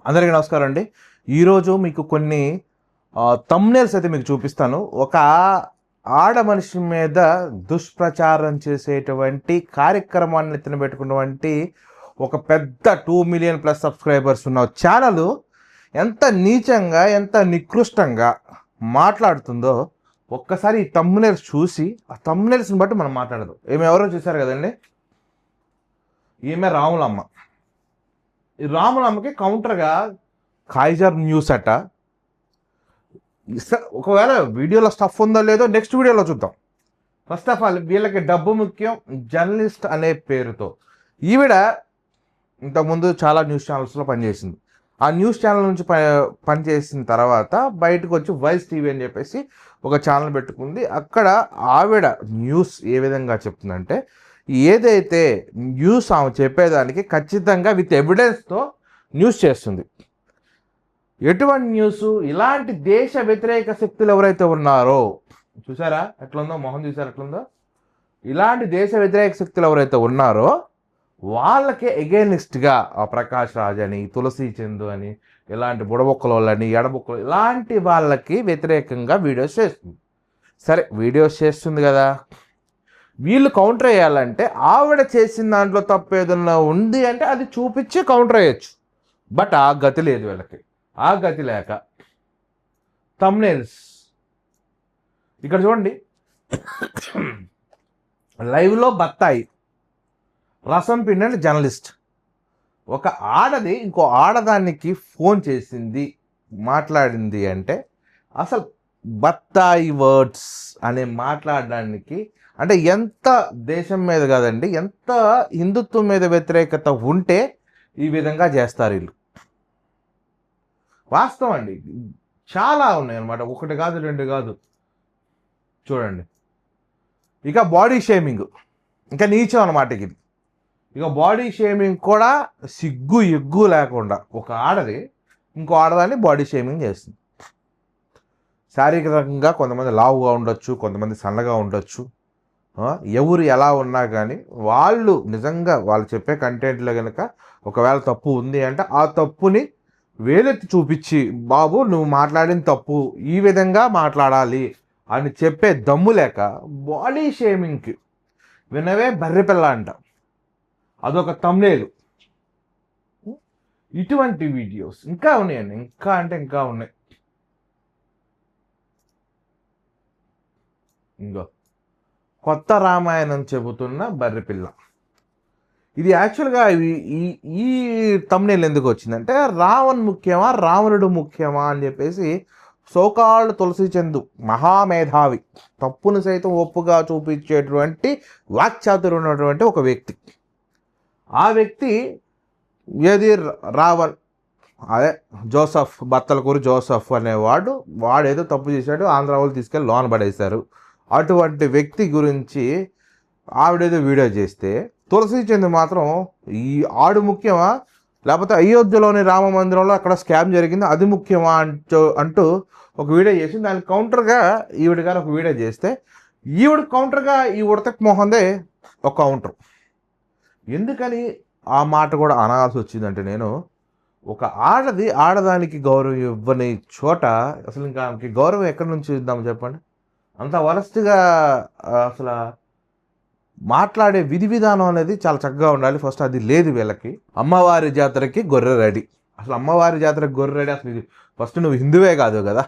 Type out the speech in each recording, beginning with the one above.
అందరికీ నమస్కారం అండి. ఈరోజు మీకు కొన్ని థంబ్‌నెయిల్స్ అయితే మీకు చూపిస్తాను. ఒక ఆడ మనిషి మీద దుష్ప్రచారం చేసేటువంటి కార్యక్రమాన్ని ఎత్తున పెట్టుకున్నటువంటి ఒక పెద్ద 2,000,000+ సబ్స్క్రైబర్స్ ఉన్న ఛానల్ ఎంత నీచంగా, ఎంత నికృష్టంగా మాట్లాడుతుందో ఒక్కసారి ఈ థంబ్‌నెయిల్స్ చూసి, ఆ థంబ్‌నెయిల్స్‌ని బట్టి మనం మాట్లాడదాం. ఎవరో చూశారు కదండి, ఈమె రాములమ్మ. ఈ రాములమ్మకి కౌంటర్గా కాయిజర్ న్యూస్ అట. ఒకవేళ వీడియోలో స్టఫ్ ఉందో లేదో నెక్స్ట్ వీడియోలో చూద్దాం. ఫస్ట్ ఆఫ్ ఆల్ వీళ్ళకి డబ్బు ముఖ్యం. జర్నలిస్ట్ అనే పేరుతో ఈవిడ ఇంతకుముందు చాలా న్యూస్ ఛానల్స్లో పనిచేసింది. ఆ న్యూస్ ఛానల్ నుంచి పనిచేసిన తర్వాత బయటకు వచ్చి వాయిస్ టీవీ అని చెప్పేసి ఒక ఛానల్ పెట్టుకుంది. అక్కడ ఆవిడ న్యూస్ ఏ విధంగా చెప్తుందంటే, ఏదైతే న్యూస్ ఆమె చెప్పేదానికి ఖచ్చితంగా విత్ ఎవిడెన్స్తో న్యూస్ చేస్తుంది. ఎటువంటి న్యూస్? ఇలాంటి దేశ వ్యతిరేక శక్తులు ఎవరైతే ఉన్నారో, చూసారా ఎట్లుందో మొహం, చూసారా ఎట్లుందో? ఇలాంటి దేశ వ్యతిరేక శక్తులు ఎవరైతే ఉన్నారో వాళ్ళకి ఎగెనిస్ట్గా ఆ ప్రకాష్ రాజ్ అని, తులసి చందు అని, ఇలాంటి బుడబొక్కలోళ్ళని, ఎడబొక్కలు, ఇలాంటి వాళ్ళకి వ్యతిరేకంగా వీడియోస్ చేస్తుంది. సరే, వీడియోస్ చేస్తుంది కదా, వీళ్ళు కౌంటర్ వేయాలంటే ఆవిడ చేసిన దాంట్లో తప్పు ఏదన్నా ఉంది అంటే అది చూపించి కౌంటర్ వేయచ్చు. బట్ ఆ గతి లేదు వీళ్ళకి. ఆ గతి లేక థంబ్‌నెయిల్స్ ఇక్కడ చూడండి. లైవ్లో బత్తాయి, రసం పిండిన జర్నలిస్ట్. ఒక ఆడది ఇంకో ఆడదానికి ఫోన్ చేసింది, మాట్లాడింది అంటే అసలు బత్తాయి వర్డ్స్ అనే మాట్లాడడానికి అంటే ఎంత దేశం మీద కాదండి, ఎంత హిందుత్వం మీద వ్యతిరేకత ఉంటే ఈ విధంగా చేస్తారు వీళ్ళు. వాస్తవం అండి, చాలా ఉన్నాయి అన్నమాట. ఒకటి కాదు, రెండు కాదు. చూడండి, ఇక బాడీ షేమింగ్ ఇంకా నీచం అన్నమాట ఇది. ఇక బాడీ షేమింగ్ కూడా సిగ్గు ఎగ్గు లేకుండా ఒక ఆడది ఇంకో ఆడదాన్ని బాడీ షేమింగ్ చేస్తుంది. శారీరకంగా కొంతమంది లావుగా ఉండొచ్చు, కొంతమంది సన్నగా ఉండొచ్చు. ఎవరు ఎలా ఉన్నా కానీ వాళ్ళు నిజంగా వాళ్ళు చెప్పే కంటెంట్లో కనుక ఒకవేళ తప్పు ఉంది అంటే ఆ తప్పుని వేలెత్తి చూపించి, బాబు నువ్వు మాట్లాడిన తప్పు, ఈ విధంగా మాట్లాడాలి అని చెప్పే దమ్ము లేక బాడీ షేమింగ్కి వినవే బర్రెపిల్ల అంట. అదొక థంబ్‌నెయిల్. ఇటువంటి వీడియోస్ ఇంకా ఉన్నాయండి, ఇంకా అంటే ఇంకా ఉన్నాయి. ఇంకో కొత్త రామాయణం చెబుతున్న బర్రెపిల్ల. ఇది యాక్చువల్గా ఈ థంబ్‌నెయిల్ ఎందుకు వచ్చిందంటే, రావణ్ ముఖ్యమా రావణుడు ముఖ్యమా అని చెప్పేసి సోకాళ్ళు తులసి చందు మహామేధావి, తప్పును సైతం ఒప్పుగా చూపించేటువంటి వాక్చాతుర్యం ఉన్నటువంటి ఒక వ్యక్తి. ఆ వ్యక్తి ఏది రావణ్, అదే జోసఫ్, బత్తలకూరు జోసఫ్ అనేవాడు, వాడేదో తప్పు చేశాడు, ఆంధ్ర వాళ్ళు తీసుకెళ్ళి లోన పడేశారు. అటువంటి వ్యక్తి గురించి ఆవిడేదో వీడియో చేస్తే, తులసి చంద్ మాత్రం ఈ ఆడు ముఖ్యమా లేకపోతే అయోధ్యలోని రామ మందిరంలో అక్కడ స్కామ్ జరిగింది అది ముఖ్యమా అంటూ ఒక వీడియో చేసి దానికి కౌంటర్గా ఈవిడ గారు ఒక వీడియో చేస్తే, ఈవిడ కౌంటర్గా ఈ ఉడతక్ మోహన్దే ఒక కౌంటర్. ఎందుకని ఆ మాట కూడా అనాల్సి వచ్చిందంటే, నేను ఒక ఆడదానికి గౌరవం ఇవ్వని చోట అసలు ఇంకా ఆమెకి గౌరవం ఎక్కడి నుంచి ఇద్దాం చెప్పండి? అంత వరస్ట్గా అసలు మాట్లాడే విధి విధానం అనేది చాలా చక్కగా ఉండాలి. ఫస్ట్ అది లేదు వీళ్ళకి. అమ్మవారి జాతరకి గొర్రె రెడీ. అసలు అమ్మవారి జాతరకి గొర్రె రెడీ, అసలు ఇది ఫస్ట్ నువ్వు హిందువే కాదు కదా,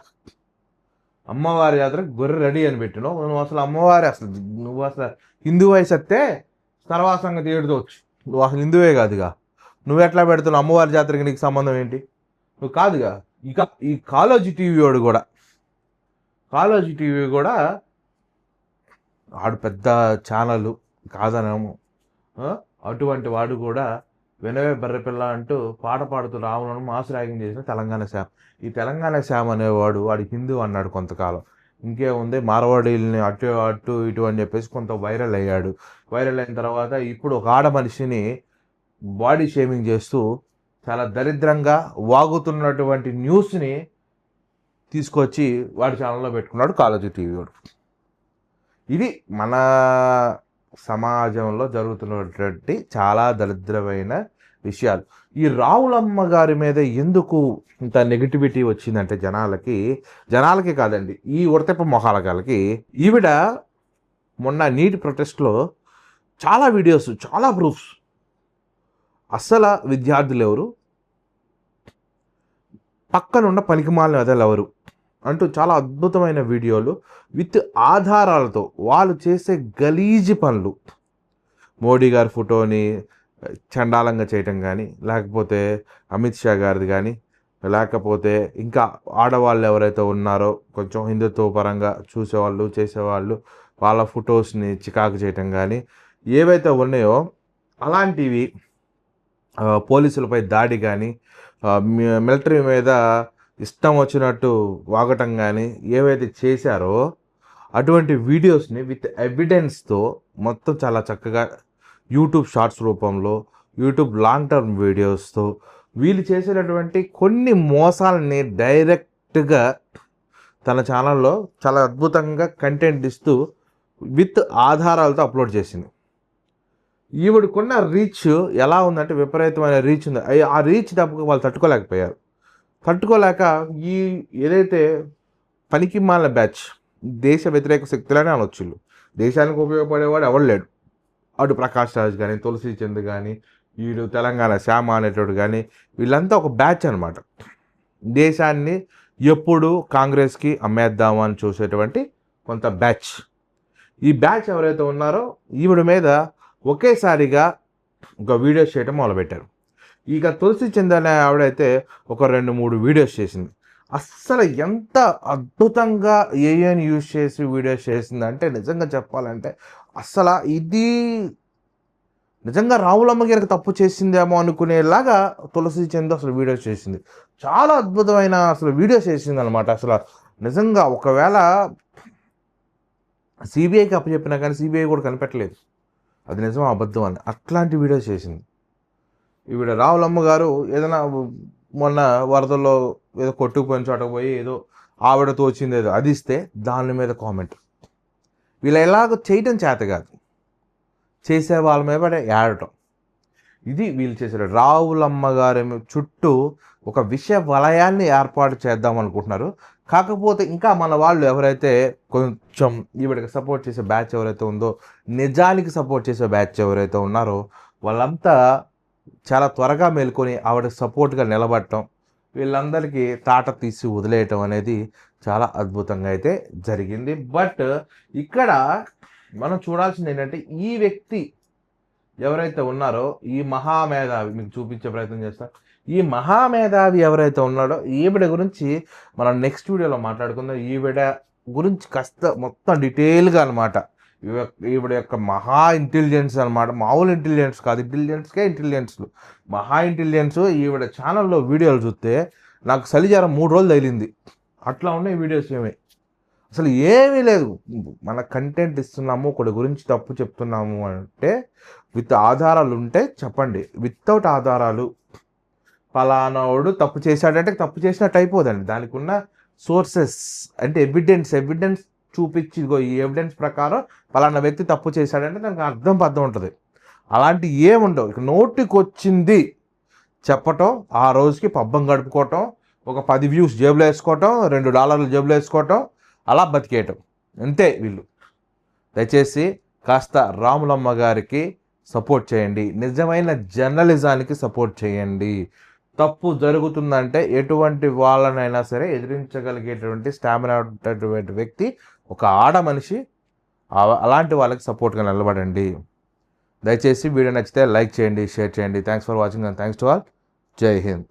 అమ్మవారి జాతరకి గొర్రె రెడీ అని పెట్టినావు నువ్వు. అసలు అమ్మవారి నువ్వు అసలు హిందూ వయసత్తే తర్వాత సంగతి ఏడుకోవచ్చు. నువ్వు అసలు హిందువే కాదుగా, నువ్వు ఎట్లా పెడుతున్నావు అమ్మవారి జాతరకి? నీకు సంబంధం ఏంటి? నువ్వు కాదుగా. ఇక ఈ కాలోజీ టీవీ కూడా ఆడు పెద్ద ఛానల్ కాదనేమో, అటువంటి వాడు కూడా వినవే బర్రెపిల్ల అంటూ పాట పాడుతూ రావణను మాస్ ర్యాగింగ్ చేసిన తెలంగాణ శ్యామ్. ఈ తెలంగాణ శ్యామ్ అనేవాడు వాడు హిందూ అన్నాడు కొంతకాలం. ఇంకేముంది, మార్వాడీల్ని అటు ఇటు అని చెప్పేసి కొంత వైరల్ అయ్యాడు. వైరల్ అయిన తర్వాత ఇప్పుడు ఒక ఆడ మనిషిని బాడీ షేమింగ్ చేస్తూ చాలా దరిద్రంగా వాగుతున్నటువంటి న్యూస్ని తీసుకొచ్చి వాడి ఛానల్లో పెట్టుకున్నాడు కాలోజీ టీవీ వాడు. ఇది మన సమాజంలో జరుగుతున్నటువంటి చాలా దరిద్రమైన విషయాలు. ఈ రావులమ్మ గారి మీద ఎందుకు ఇంత నెగటివిటీ వచ్చిందంటే జనాలకి కాదండి, ఈ ఉడతెప్ప మొహాలకి. ఈవిడ మొన్న నీట్ ప్రొటెస్ట్లో చాలా వీడియోస్, చాలా ప్రూఫ్స్, అస్సలు విద్యార్థులు ఎవరు, పక్కనున్న పనికిమాలిన ఎవరు అంటూ చాలా అద్భుతమైన వీడియోలు విత్ ఆధారాలతో వాళ్ళు చేసే గలీజి పనులు, మోడీ గారి ఫోటోని చండాలంగా చేయటం కానీ, లేకపోతే అమిత్ షా గారిది కానీ, లేకపోతే ఇంకా ఆడవాళ్ళు ఎవరైతే ఉన్నారో కొంచెం హిందుత్వ పరంగా చూసేవాళ్ళు చేసేవాళ్ళు వాళ్ళ ఫొటోస్ని చికాకు చేయటం కానీ ఏవైతే ఉన్నాయో అలాంటివి, పోలీసులపై దాడి కానీ, మిలిటరీ మీద ఇష్టం వచ్చినట్టు వాగటం కానీ ఏవైతే చేశారో అటువంటి వీడియోస్ని విత్ ఎవిడెన్స్తో మొత్తం చాలా చక్కగా యూట్యూబ్ షార్ట్స్ రూపంలో, యూట్యూబ్ లాంగ్ టర్మ్ వీడియోస్తో వీళ్ళు చేసేటటువంటి కొన్ని మోసాలని డైరెక్ట్గా తన ఛానల్లో చాలా అద్భుతంగా కంటెంట్ ఇస్తూ విత్ ఆధారాలతో అప్లోడ్ చేసింది. ఈవిడకున్న రీచ్ ఎలా ఉందంటే విపరీతమైన రీచ్ ఉంది. ఆ రీచ్ దెబ్బకు వాళ్ళు తట్టుకోలేక ఈ ఏదైతే పనికి మాలిన బ్యాచ్, దేశ వ్యతిరేక శక్తులనే అనొచ్చు, దేశానికి ఉపయోగపడేవాడు ఎవడు లేడు. అటు ప్రకాష్ రాజ్ కానీ, తులసి చంద్ కానీ, వీడు తెలంగాణ శ్యామ అనేటోడు కానీ, వీళ్ళంతా ఒక బ్యాచ్ అనమాట. దేశాన్ని ఎప్పుడు కాంగ్రెస్కి అమ్మేద్దాము అని చూసేటువంటి కొంత బ్యాచ్. ఈ బ్యాచ్ ఎవరైతే ఉన్నారో ఈవిడ మీద ఒకేసారిగా ఒక వీడియోస్ చేయడం మొదలుపెట్టారు. ఇక తులసి చంద్ అనే ఆవిడైతే ఒక 2-3 వీడియోస్ చేసింది. అస్సలు ఎంత అద్భుతంగా ఏఐని యూజ్ చేసి వీడియోస్ చేసిందంటే నిజంగా చెప్పాలంటే అస్సలు ఇది నిజంగా రావులమ్మ గారికి తప్పు చేసిందేమో అనుకునేలాగా తులసి చంద్ అసలు వీడియోస్ చేసింది. చాలా అద్భుతమైన అసలు వీడియోస్ చేసింది అనమాట. అసలు నిజంగా ఒకవేళ సిబిఐకి అప్పచెప్పినా కానీ సిబిఐ కూడా కనిపెట్టలేదు అది నిజం అబద్ధం అని, అట్లాంటి వీడియోస్ చేసింది ఈవిడ. రావులమ్మ గారు ఏదైనా మొన్న వరదల్లో ఏదో కొట్టుకుపోయిన చోటకు పోయి ఏదో ఆవిడ తోచింది ఏదో అది ఇస్తే దాని మీద కామెంట్. వీళ్ళు ఎలాగో చేయటం చేత కాదు, చేసే వాళ్ళ మీద ఏడటం. ఇది వీళ్ళు చేశారు. రావులమ్మ గారి చుట్టూ ఒక విష వలయాన్ని ఏర్పాటు చేద్దాం అనుకుంటున్నారు. కాకపోతే ఇంకా మన వాళ్ళు ఎవరైతే కొంచెం ఈవిడకి సపోర్ట్ చేసే బ్యాచ్ ఎవరైతే ఉందో, నిజానికి సపోర్ట్ చేసే బ్యాచ్ ఎవరైతే ఉన్నారో వాళ్ళంతా చాలా త్వరగా మేల్కొని ఆవిడకి సపోర్ట్గా నిలబడటం, వీళ్ళందరికీ తాట తీసి వదిలేయటం అనేది చాలా అద్భుతంగా అయితే జరిగింది. బట్ ఇక్కడ మనం చూడాల్సింది ఏంటంటే ఈ వ్యక్తి ఎవరైతే ఉన్నారో ఈ మహామేధావి, మీకు చూపించే ప్రయత్నం చేస్తా, ఈ మహామేధావి ఎవరైతే ఉన్నాడో ఈవిడ గురించి మనం నెక్స్ట్ వీడియోలో మాట్లాడుకుందాం. ఈవిడ గురించి కాస్త మొత్తం డీటెయిల్గా అనమాట. ఈవిడ యొక్క మహా ఇంటెలిజెన్స్ అనమాట, మామూలు ఇంటెలిజెన్స్ కాదు, ఇంటెలిజెన్స్లు మహా ఇంటెలిజెన్స్. ఈవిడ ఛానల్లో వీడియోలు చూస్తే నాకు చలిజారం 3 రోజులు తగిలింది, అట్లా ఉన్నాయి వీడియోస్. అసలు ఏమీ లేదు, మన కంటెంట్ ఇస్తున్నాము, ఒకటి గురించి తప్పు చెప్తున్నాము అంటే విత్ ఆధారాలు ఉంటే చెప్పండి. వితౌట్ ఆధారాలు పలానాడు తప్పు చేశాడంటే తప్పు చేసినట్టు అయిపోదండి. దానికి ఉన్న సోర్సెస్ అంటే ఎవిడెన్స్ చూపించి ఈ ఎవిడెన్స్ ప్రకారం పలానా వ్యక్తి తప్పు చేశాడంటే దానికి అర్థం ఉంటుంది. అలాంటి ఏముండవు. ఇక నోటికి వచ్చింది చెప్పటం, ఆ రోజుకి పబ్బం గడుపుకోవటం, ఒక 10 వ్యూస్ జేబులో వేసుకోవటం, $2 జేబులో వేసుకోవటం, అలా బతికేయటం అంతే వీళ్ళు. దయచేసి కాస్త రాములమ్మ గారికి సపోర్ట్ చేయండి, నిజమైన జర్నలిజానికి సపోర్ట్ చేయండి. తప్పు జరుగుతుందంటే ఎటువంటి వాళ్ళనైనా సరే ఎదిరించగలిగేటువంటి స్టామినా ఉన్నటువంటి వ్యక్తి ఒక ఆడ మనిషి. అలాంటి వాళ్ళకి సపోర్ట్గా నిలబడండి. దయచేసి వీడియో నచ్చితే లైక్ చేయండి, షేర్ చేయండి. Thanks for watching and thanks to all. జై హింద్.